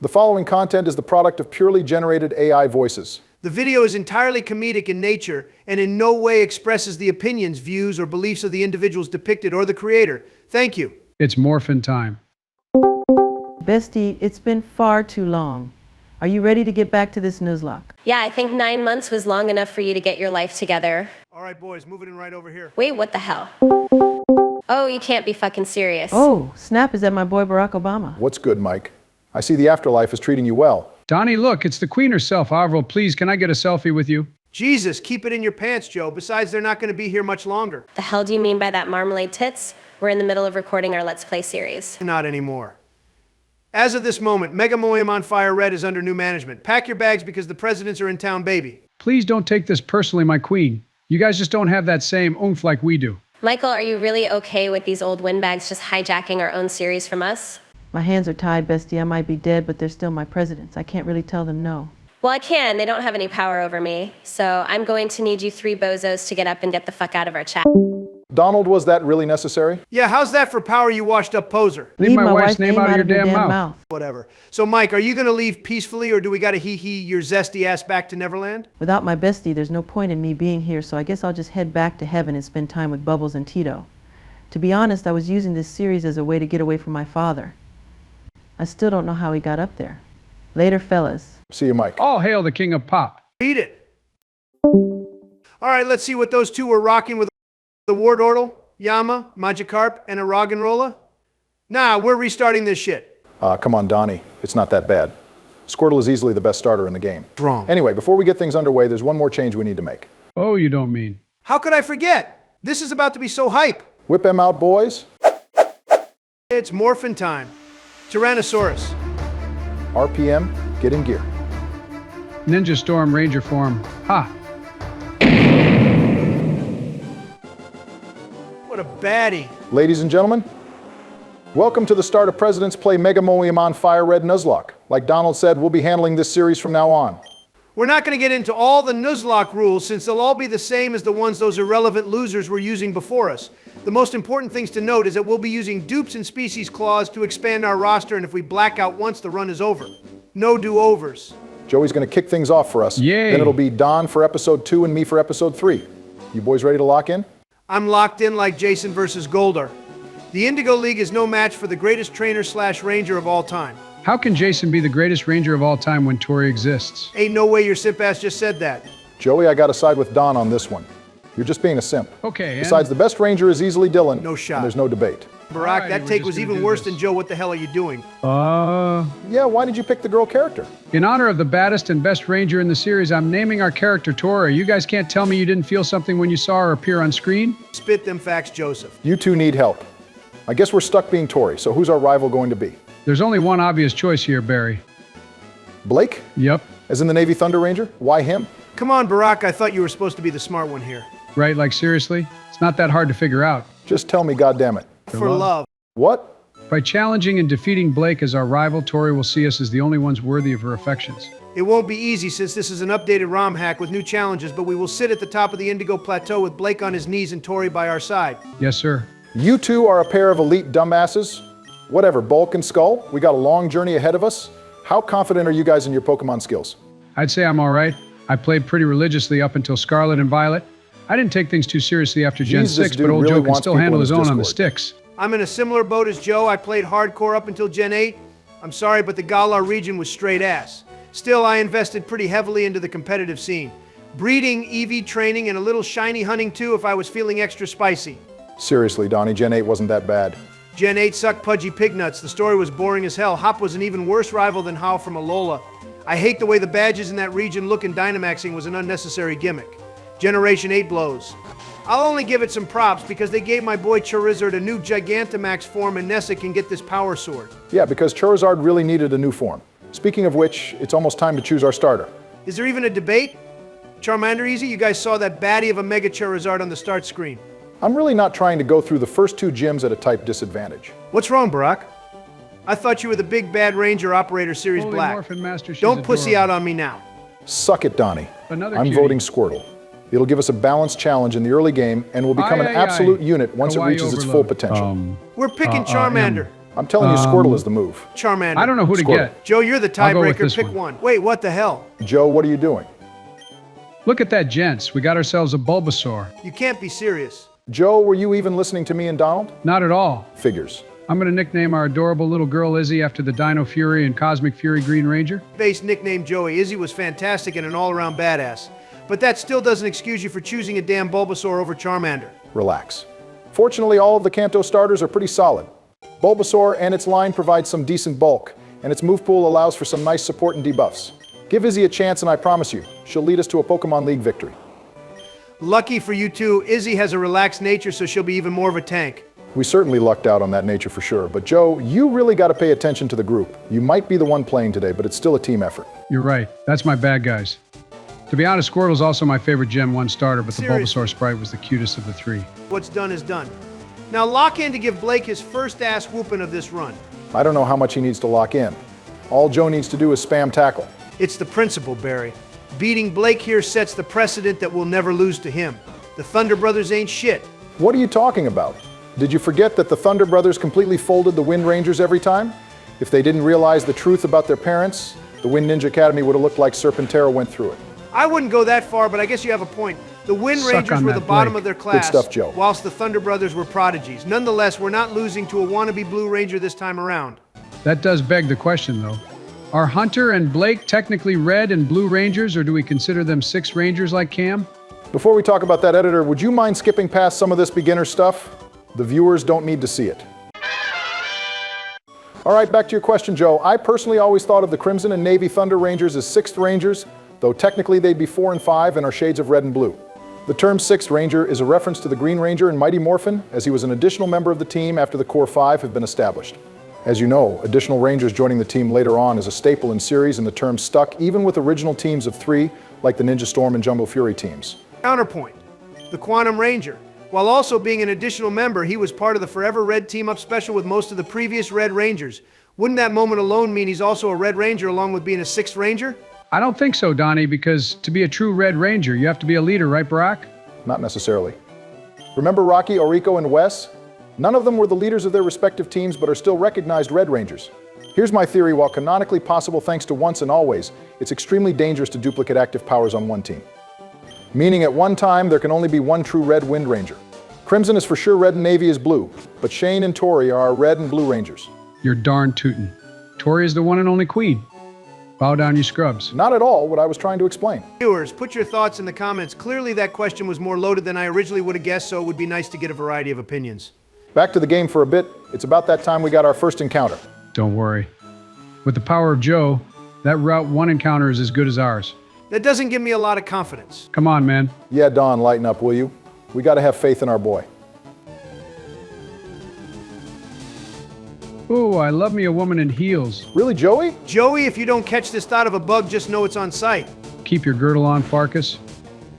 The following content is the product of purely generated AI voices. The video is entirely comedic in nature and in no way expresses the opinions, views, or beliefs of the individuals depicted or the creator. Thank you. It's morphin' time. Bestie, it's been far too long. Are you ready to get back to this Nuzlocke? Yeah, I think 9 months was long enough for you to get your life together. All right, boys, moving in right over here. Wait, what the hell? Oh, you can't be fucking serious. Oh, snap, is that my boy Barack Obama? What's good, Mike? I see the afterlife is treating you well. Donnie, look, it's the Queen herself. Avril, please, can I get a selfie with you? Jesus, keep it in your pants, Joe. Besides, they're not going to be here much longer. The hell do you mean by that, marmalade tits? We're in the middle of recording our Let's Play series. Not anymore. As of this moment, Moemon Fire Red is under new management. Pack your bags because the presidents are in town, baby. Please don't take this personally, my queen. You guys just don't have that same oomph like we do. Michael, are you really okay with these old windbags just hijacking our own series from us? My hands are tied, Bestie. I might be dead, but they're still my presidents. I can't really tell them no. Well, I can. They don't have any power over me. So I'm going to need you three bozos to get up and get the fuck out of our chat. Donald, was that really necessary? Yeah, how's that for power, you washed up poser? Leave my wife's name out of your damn mouth. Whatever. So, Mike, are you going to leave peacefully, or do we got to hee-hee your zesty ass back to Neverland? Without my bestie, there's no point in me being here, so I guess I'll just head back to heaven and spend time with Bubbles and Tito. To be honest, I was using this series as a way to get away from my father. I still don't know how he got up there. Later, fellas. See you, Mike. All hail the king of pop. Beat it. All right, let's see what those two were rocking with the Wardortle, Yama, Magikarp, and a Roggenrola. Nah, we're restarting this shit. Come on, Donnie. It's not that bad. Squirtle is easily the best starter in the game. Wrong. Anyway, before we get things underway, there's one more change we need to make. Oh, you don't mean. How could I forget? This is about to be so hype. Whip them out, boys. It's morphin' time. Tyrannosaurus. RPM, get in gear. Ninja Storm Ranger form. Ha! What a baddie. Ladies and gentlemen, welcome to the start of President's Play Moemon Fire Red Nuzlocke. Like Donald said, we'll be handling this series from now on. We're not going to get into all the Nuzlocke rules since they'll all be the same as the ones those irrelevant losers were using before us. The most important things to note is that we'll be using dupes and species clause to expand our roster, and if we black out once, the run is over. No do-overs. Joey's going to kick things off for us. Yay. Then it'll be Don for episode 2 and me for episode 3. You boys ready to lock in? I'm locked in like Jason versus Goldar. The Indigo League is no match for the greatest trainer/ranger of all time. How can Jason be the greatest ranger of all time when Tori exists? Ain't no way your simp ass just said that. Joey, I got to side with Don on this one. You're just being a simp. Okay, Besides, the best ranger is easily Dylan. No shot. And there's no debate. Barack, Alrighty, that we're take just was gonna even do worse this. than Joe. What the hell are you doing? Yeah, why did you pick the girl character? In honor of the baddest and best ranger in the series, I'm naming our character Tori. You guys can't tell me you didn't feel something when you saw her appear on screen? Spit them facts, Joseph. You two need help. I guess we're stuck being Tori, so who's our rival going to be? There's only one obvious choice here, Barry. Blake? Yep. As in the Navy Thunder Ranger? Why him? Come on, Barack, I thought you were supposed to be the smart one here. Right, like seriously? It's not that hard to figure out. Just tell me, goddammit. For love. What? By challenging and defeating Blake as our rival, Tori will see us as the only ones worthy of her affections. It won't be easy since this is an updated ROM hack with new challenges, but we will sit at the top of the Indigo Plateau with Blake on his knees and Tori by our side. Yes, sir. You two are a pair of elite dumbasses. Whatever, Bulk and Skull, we got a long journey ahead of us. How confident are you guys in your Pokemon skills? I'd say I'm all right. I played pretty religiously up until Scarlet and Violet. I didn't take things too seriously after Gen Jesus, 6, dude but old really Joe can wants still people handle in his his own on the Discord. sticks. I'm in a similar boat as Joe. I played hardcore up until Gen 8. I'm sorry, but the Galar region was straight ass. Still, I invested pretty heavily into the competitive scene. Breeding, EV training, and a little shiny hunting too if I was feeling extra spicy. Seriously, Donnie, Gen 8 wasn't that bad. Gen 8 sucked pudgy pig nuts. The story was boring as hell. Hop was an even worse rival than Hao from Alola. I hate the way the badges in that region look, and Dynamaxing was an unnecessary gimmick. Generation 8 blows. I'll only give it some props because they gave my boy Charizard a new Gigantamax form, and Nessa can get this power sword. Yeah, because Charizard really needed a new form. Speaking of which, it's almost time to choose our starter. Is there even a debate? Charmander easy? You guys saw that baddie of a Mega Charizard on the start screen. I'm really not trying to go through the first 2 gyms at a type disadvantage. What's wrong, Barack? I thought you were the big bad Ranger Operator Series Holy Black. Morphin Master, she's Don't pussy adorable. out on me now. Suck it, Donnie. Another I'm cutie. voting Squirtle. It'll give us a balanced challenge in the early game and will become an absolute unit once it Kawaii reaches its full overload. potential. We're picking Charmander. I'm telling you, Squirtle is the move. Charmander. I don't know who to Squirtle. get. Joe, you're the I'll go with tiebreaker. this Pick one. one. Wait, what the hell? Joe, what are you doing? Look at that, gents. We got ourselves a Bulbasaur. You can't be serious. Joe, were you even listening to me and Donald? Not at all. Figures. I'm going to nickname our adorable little girl Izzy after the Dino Fury and Cosmic Fury Green Ranger. Base nickname Joey. Izzy was fantastic and an all-around badass. But that still doesn't excuse you for choosing a damn Bulbasaur over Charmander. Relax. Fortunately, all of the Kanto starters are pretty solid. Bulbasaur and its line provides some decent bulk, and its move pool allows for some nice support and debuffs. Give Izzy a chance and I promise you, she'll lead us to a Pokemon League victory. Lucky for you two, Izzy has a relaxed nature, so she'll be even more of a tank. We certainly lucked out on that nature for sure, but Joe, you really got to pay attention to the group. You might be the one playing today, but it's still a team effort. You're right. That's my bad guys. To be honest, Squirtle's also my favorite Gen 1 starter, but the Seriously? Bulbasaur sprite was the cutest of the three. What's done is done. Now lock in to give Blake his first ass whooping of this run. I don't know how much he needs to lock in. All Joe needs to do is spam tackle. It's the principle, Barry. Beating Blake here sets the precedent that we'll never lose to him. The Thunder Brothers ain't shit. What are you talking about? Did you forget that the Thunder Brothers completely folded the Wind Rangers every time? If they didn't realize the truth about their parents, the Wind Ninja Academy would have looked like Serpentera went through it. I wouldn't go that far, but I guess you have a point. The Wind Suck Rangers on were that, the bottom Blake. of their class, Good stuff, Joe. whilst the Thunder Brothers were prodigies. Nonetheless, we're not losing to a wannabe Blue Ranger this time around. That does beg the question, though. Are Hunter and Blake technically Red and Blue Rangers, or do we consider them 6 Rangers like Cam? Before we talk about that, editor, would you mind skipping past some of this beginner stuff? The viewers don't need to see it. All right, back to your question, Joe. I personally always thought of the Crimson and Navy Thunder Rangers as 6th Rangers, though technically they'd be 4 and 5 and are shades of red and blue. The term 6th Ranger is a reference to the Green Ranger in Mighty Morphin, as he was an additional member of the team after the Core 5 have been established. As you know, additional Rangers joining the team later on is a staple in series, and the term stuck even with original teams of 3, like the Ninja Storm and Jumbo Fury teams. Counterpoint, the Quantum Ranger. While also being an additional member, he was part of the Forever Red team-up special with most of the previous Red Rangers. Wouldn't that moment alone mean he's also a Red Ranger along with being a 6th Ranger? I don't think so, Donnie, because to be a true Red Ranger, you have to be a leader, right, Barack? Not necessarily. Remember Rocky, Orico, and Wes? None of them were the leaders of their respective teams, but are still recognized Red Rangers. Here's my theory: while canonically possible thanks to Once and Always, it's extremely dangerous to duplicate active powers on one team. Meaning at one time, there can only be one true Red Wind Ranger. Crimson is for sure Red and Navy is blue, but Shane and Tori are our Red and Blue Rangers. You're darn tootin'. Tori is the one and only queen. Bow down, you scrubs. Not at all what I was trying to explain. Viewers, put your thoughts in the comments. Clearly that question was more loaded than I originally would have guessed, so it would be nice to get a variety of opinions. Back to the game for a bit. It's about that time we got our first encounter. Don't worry. With the power of Joe, that Route 1 encounter is as good as ours. That doesn't give me a lot of confidence. Come on, man. Yeah, Don, lighten up, will you? We got to have faith in our boy. Ooh, I love me a woman in heels. Really, Joey? Joey, if you don't catch this thought of a bug, just know it's on site. Keep your girdle on, Farkas.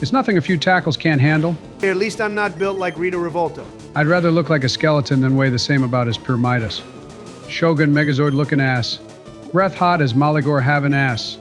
It's nothing a few tackles can't handle. At least I'm not built like Rita Revolto. I'd rather look like a skeleton than weigh the same about as pure Midas. Shogun Megazord looking ass. Breath hot as Maligor having ass.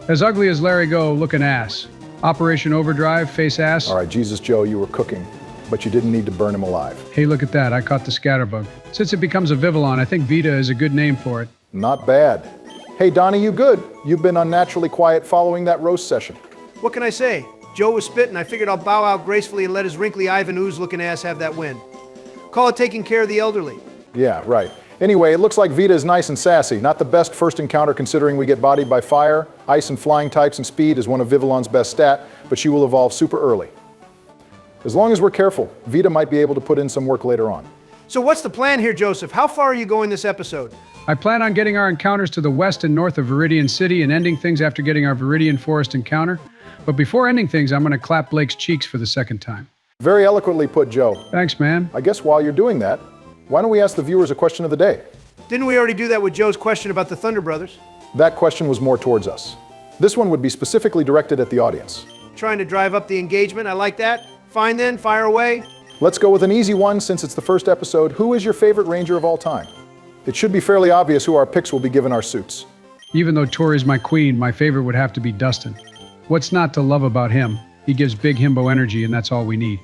As ugly as Larry Go looking ass. Operation Overdrive, face ass. All right, Jesus, Joe, you were cooking, but you didn't need to burn him alive. Hey, look at that. I caught the scatterbug. Since it becomes a Vivillon, I think Vita is a good name for it. Not bad. Hey, Donnie, you good? You've been unnaturally quiet following that roast session. What can I say? Joe was spitting. I figured I'll bow out gracefully and let his wrinkly Ivan Ooze-looking ass have that win. Call it taking care of the elderly. Yeah, right. Anyway, it looks like Vita is nice and sassy. Not the best first encounter considering we get bodied by fire, ice and flying types, and speed is one of Vivillon's best stat, but she will evolve super early. As long as we're careful, Vita might be able to put in some work later on. So what's the plan here, Joseph? How far are you going this episode? I plan on getting our encounters to the west and north of Viridian City and ending things after getting our Viridian Forest encounter. But before ending things, I'm going to clap Blake's cheeks for the second time. Very eloquently put, Joe. Thanks, man. I guess while you're doing that, why don't we ask the viewers a question of the day? Didn't we already do that with Joe's question about the Thunder Brothers? That question was more towards us. This one would be specifically directed at the audience. Trying to drive up the engagement. I like that. Fine then, fire away. Let's go with an easy one since it's the first episode. Who is your favorite Ranger of all time? It should be fairly obvious who our picks will be given our suits. Even though Tori's my queen, my favorite would have to be Dustin. What's not to love about him? He gives big himbo energy, and that's all we need.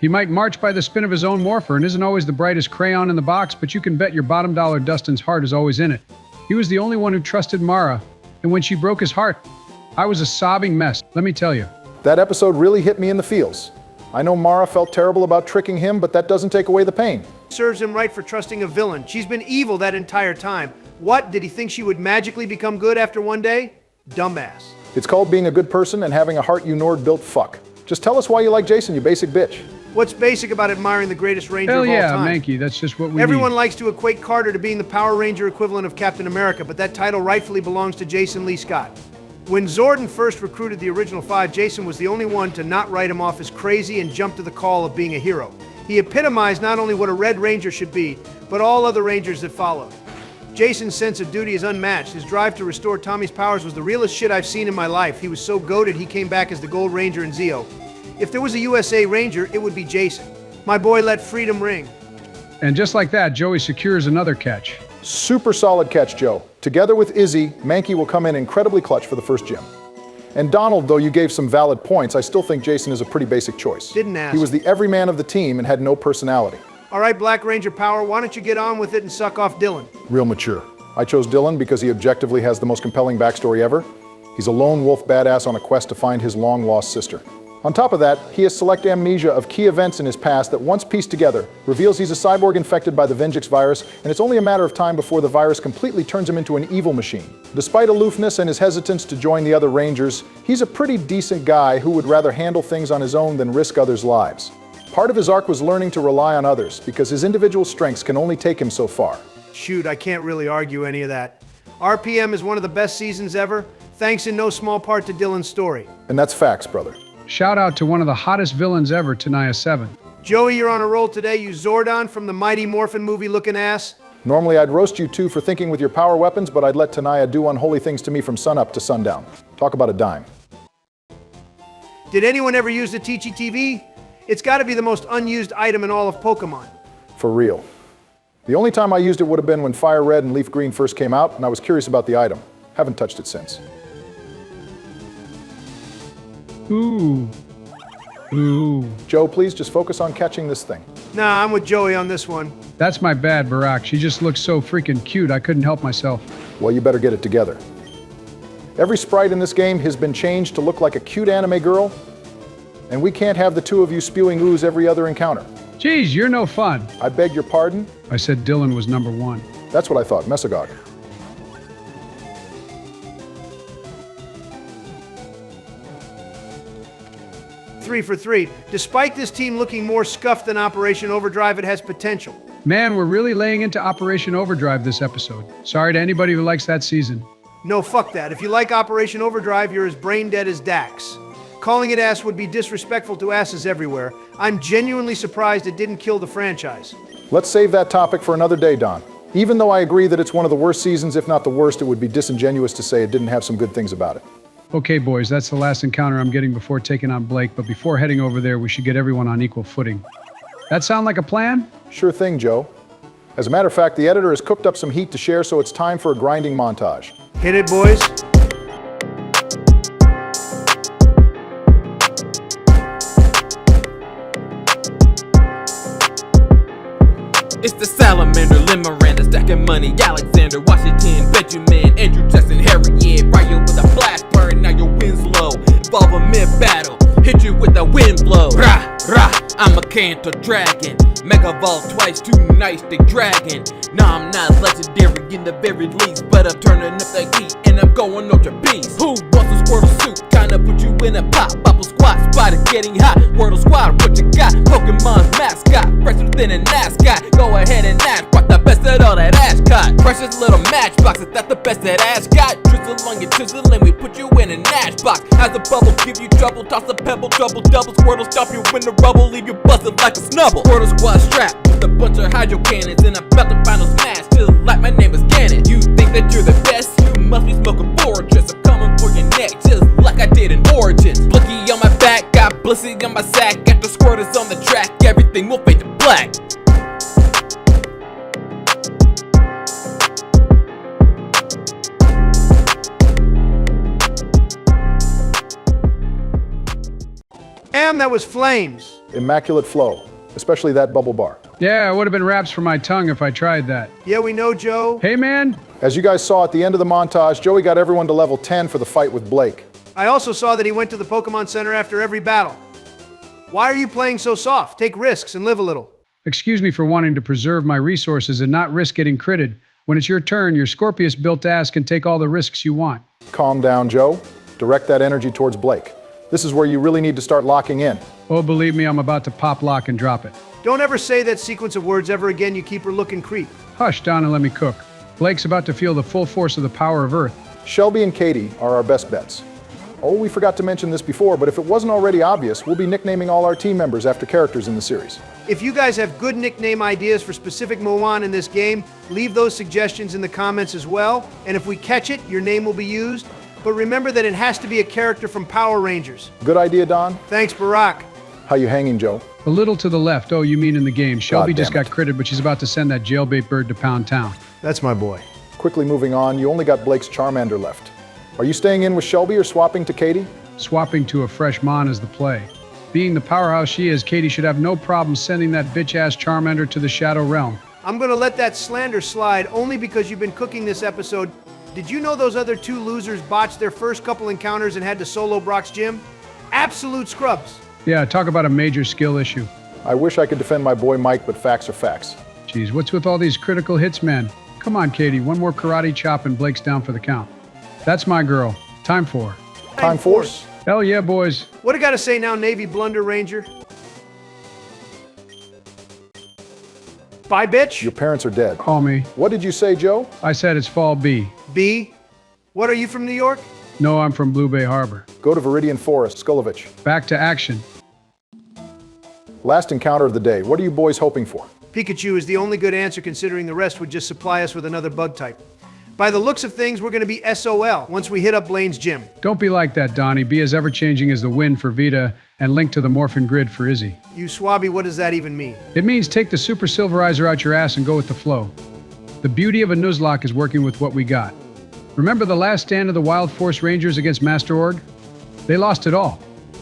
He might march by the spin of his own morpher and isn't always the brightest crayon in the box, but you can bet your bottom dollar Dustin's heart is always in it. He was the only one who trusted Mara, and when she broke his heart, I was a sobbing mess, let me tell you. That episode really hit me in the feels. I know Mara felt terrible about tricking him, but that doesn't take away the pain. Serves him right for trusting a villain. She's been evil that entire time. What, did he think she would magically become good after one day? Dumbass. It's called being a good person and having a heart you Nord-built fuck. Just tell us why you like Jason, you basic bitch. What's basic about admiring the greatest ranger of all Hell yeah, time? Mankey, that's just what we Everyone need. likes to equate Carter to being the Power Ranger equivalent of Captain America, but that title rightfully belongs to Jason Lee Scott. When Zordon first recruited the original 5, Jason was the only one to not write him off as crazy and jump to the call of being a hero. He epitomized not only what a Red Ranger should be, but all other Rangers that followed. Jason's sense of duty is unmatched. His drive to restore Tommy's powers was the realest shit I've seen in my life. He was so goated he came back as the Gold Ranger in Zeo. If there was a USA Ranger, it would be Jason. My boy let freedom ring. And just like that, Joey secures another catch. Super solid catch, Joe. Together with Izzy, Mankey will come in incredibly clutch for the first gym. And Donald, though you gave some valid points, I still think Jason is a pretty basic choice. Didn't ask. He was the everyman of the team and had no personality. All right, Black Ranger Power, why don't you get on with it and suck off Dylan? Real mature. I chose Dylan because he objectively has the most compelling backstory ever. He's a lone wolf badass on a quest to find his long-lost sister. On top of that, he has select amnesia of key events in his past that once pieced together, reveals he's a cyborg infected by the Venjix virus, and it's only a matter of time before the virus completely turns him into an evil machine. Despite aloofness and his hesitance to join the other Rangers, he's a pretty decent guy who would rather handle things on his own than risk others' lives. Part of his arc was learning to rely on others, because his individual strengths can only take him so far. Shoot, I can't really argue any of that. RPM is one of the best seasons ever, thanks in no small part to Dylan's story. And that's facts, brother. Shout out to one of the hottest villains ever, Tanaya 7. Joey, you're on a roll today. You Zordon from the Mighty Morphin movie looking ass. Normally I'd roast you two for thinking with your power weapons, but I'd let Tanaya do unholy things to me from sunup to sundown. Talk about a dime. Did anyone ever use the Teachy TV? It's got to be the most unused item in all of Pokemon. For real. The only time I used it would have been when Fire Red and Leaf Green first came out, and I was curious about the item. Haven't touched it since. Ooh. Ooh. Joe, please just focus on catching this thing. Nah, I'm with Joey on this one. That's my bad, Barack. She just looks so freaking cute, I couldn't help myself. Well, you better get it together. Every sprite in this game has been changed to look like a cute anime girl, and we can't have the two of you spewing ooze every other encounter. Geez, you're no fun. I beg your pardon? I said Dylan was number 1. That's what I thought, Mesogog. Three for three. Despite this team looking more scuffed than Operation Overdrive, it has potential. Man, we're really laying into Operation Overdrive this episode. Sorry to anybody who likes that season. No, fuck that. If you like Operation Overdrive, you're as brain dead as Dax. Calling it ass would be disrespectful to asses everywhere. I'm genuinely surprised it didn't kill the franchise. Let's save that topic for another day, Don. Even though I agree that it's one of the worst seasons, if not the worst, it would be disingenuous to say it didn't have some good things about it. Okay, boys, that's the last encounter I'm getting before taking on Blake, but before heading over there, we should get everyone on equal footing. That sound like a plan? Sure thing, Joe. As a matter of fact, the editor has cooked up some heat to share, so it's time for a grinding montage. Hit it, boys. It's the salamander, Limeranda, stacking money, Alexander, Washington, Benjamin, Andrew Jackson, Harriet, Ryo with a flash burn, now your wind's low, involve a mid-battle, hit you with a wind blow, rah, rah, I'm a Kanto dragon, Mega Vault twice, too nice, they dragging, nah I'm not legendary in the very least, but I'm turning up the heat, and I'm going ultra beast, who wants a Squirtle suit, kinda put you in a pop, bubble squat, spot is getting hot, Wordle squad, what you got, Pokemon's mascot, fresher than an ascot, go ahead and ask, what the best at all that ass caught, precious little matchbox, is that the best that ass got, drizzle on your chisel and we put you in an ash box, as a bubble, give you trouble, toss a pebble, trouble, double, Squirtle, stop you in the rubble, leave you busted like a snubble, Squirtle squad strapped, with a bunch of hydro cannons, and I'm about to final smash, just like my name is Ganon, you think that you're the best, you must be smoking Fortress, I'm coming for your neck, just like I did in Origins, Blicky on my back, got Blissey on my sack, got the Squirters on the track, everything will fade to black. That was flames. Immaculate flow, especially that bubble bar. Yeah, it would have been raps for my tongue if I tried that. Yeah, we know, Joe. Hey, man. As you guys saw at the end of the montage, Joey got everyone to level 10 for the fight with Blake. I also saw that he went to the Pokemon Center after every battle. Why are you playing so soft? Take risks and live a little. Excuse me for wanting to preserve my resources and not risk getting critted. When it's your turn, your Scorpius-built ass can take all the risks you want. Calm down, Joe. Direct that energy towards Blake. This is where you really need to start locking in. Oh, believe me, I'm about to pop lock and drop it. Don't ever say that sequence of words ever again, you keep her looking creep. Hush, Don, and let me cook. Blake's about to feel the full force of the power of Earth. Shelby and Katie are our best bets. Oh, we forgot to mention this before, but if it wasn't already obvious, we'll be nicknaming all our team members after characters in the series. If you guys have good nickname ideas for specific Moemon in this game, leave those suggestions in the comments as well. And if we catch it, your name will be used. But remember that it has to be a character from Power Rangers. Good idea, Don. Thanks, Barack. How you hanging, Joe? A little to the left. Oh, you mean in the game. Shelby God just damn got critted, but she's about to send that jailbait bird to Pound Town. That's my boy. Quickly moving on, you only got Blake's Charmander left. Are you staying in with Shelby or swapping to Katie? Swapping to a fresh Mon is the play. Being the powerhouse she is, Katie should have no problem sending that bitch-ass Charmander to the Shadow Realm. I'm gonna let that slander slide only because you've been cooking this episode. Did you know those other two losers botched their first couple encounters and had to solo Brock's gym? Absolute scrubs. Yeah, talk about a major skill issue. I wish I could defend my boy Mike, but facts are facts. Jeez, what's with all these critical hits, man? Come on, Katie, one more karate chop and Blake's down for the count. That's my girl. Time for her. Time Force? Hell yeah, boys. What I gotta say now, Navy Blunder Ranger? Bye, bitch. Your parents are dead. Call me. What did you say, Joe? I said it's Fall B. B? What are you from New York? No, I'm from Blue Bay Harbor. Go to Viridian Forest, Skulovich. Back to action. Last encounter of the day. What are you boys hoping for? Pikachu is the only good answer considering the rest would just supply us with another bug type. By the looks of things, we're gonna be SOL once we hit up Blaine's gym. Don't be like that, Donnie. Be as ever-changing as the wind for Vita and link to the Morphin Grid for Izzy. You swabby, what does that even mean? It means take the Super Silverizer out your ass and go with the flow. The beauty of a Nuzlocke is working with what we got. Remember the last stand of the Wild Force Rangers against Master Org? They lost it all.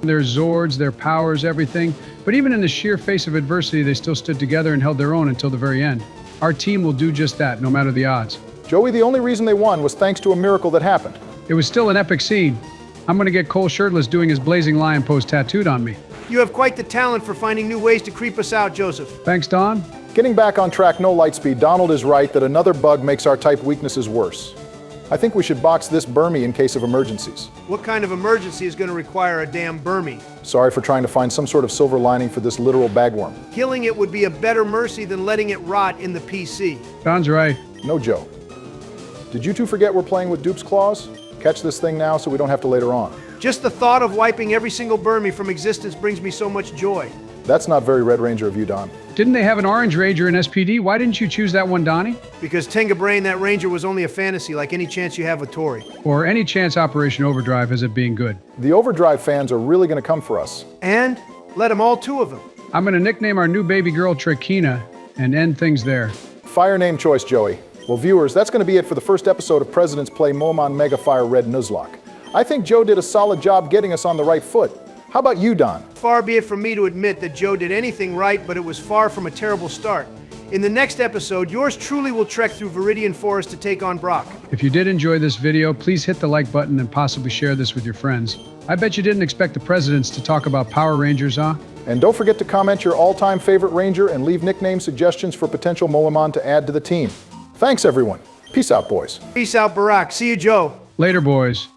Their Zords, their powers, everything. But even in the sheer face of adversity, they still stood together and held their own until the very end. Our team will do just that, no matter the odds. Joey, the only reason they won was thanks to a miracle that happened. It was still an epic scene. I'm gonna get Cole shirtless doing his blazing lion pose tattooed on me. You have quite the talent for finding new ways to creep us out, Joseph. Thanks, Don. Getting back on track, no Lightspeed, Donald is right that another bug makes our type weaknesses worse. I think we should box this Burmy in case of emergencies. What kind of emergency is going to require a damn Burmy? Sorry for trying to find some sort of silver lining for this literal bagworm. Killing it would be a better mercy than letting it rot in the PC. Don's right. No, Joe. Did you two forget we're playing with Dupe's Claws? Catch this thing now so we don't have to later on. Just the thought of wiping every single Burmy from existence brings me so much joy. That's not very Red Ranger of you, Don. Didn't they have an Orange Ranger in SPD? Why didn't you choose that one, Donnie? Because Tenga Brain, that Ranger was only a fantasy, like any chance you have with Tori. Or any chance Operation Overdrive has it being good? The Overdrive fans are really going to come for us. And let them all two of them. I'm gonna nickname our new baby girl Trakina and end things there. Fire name choice, Joey. Well, viewers, that's going to be it for the first episode of President's Play Moemon Mega Fire Red Nuzlocke. I think Joe did a solid job getting us on the right foot. How about you, Don? Far be it from me to admit that Joe did anything right, but it was far from a terrible start. In the next episode, yours truly will trek through Viridian Forest to take on Brock. If you did enjoy this video, please hit the like button and possibly share this with your friends. I bet you didn't expect the presidents to talk about Power Rangers, huh? And don't forget to comment your all-time favorite Ranger and leave nickname suggestions for potential Moemon to add to the team. Thanks, everyone. Peace out, boys. Peace out, Barack. See you, Joe. Later, boys.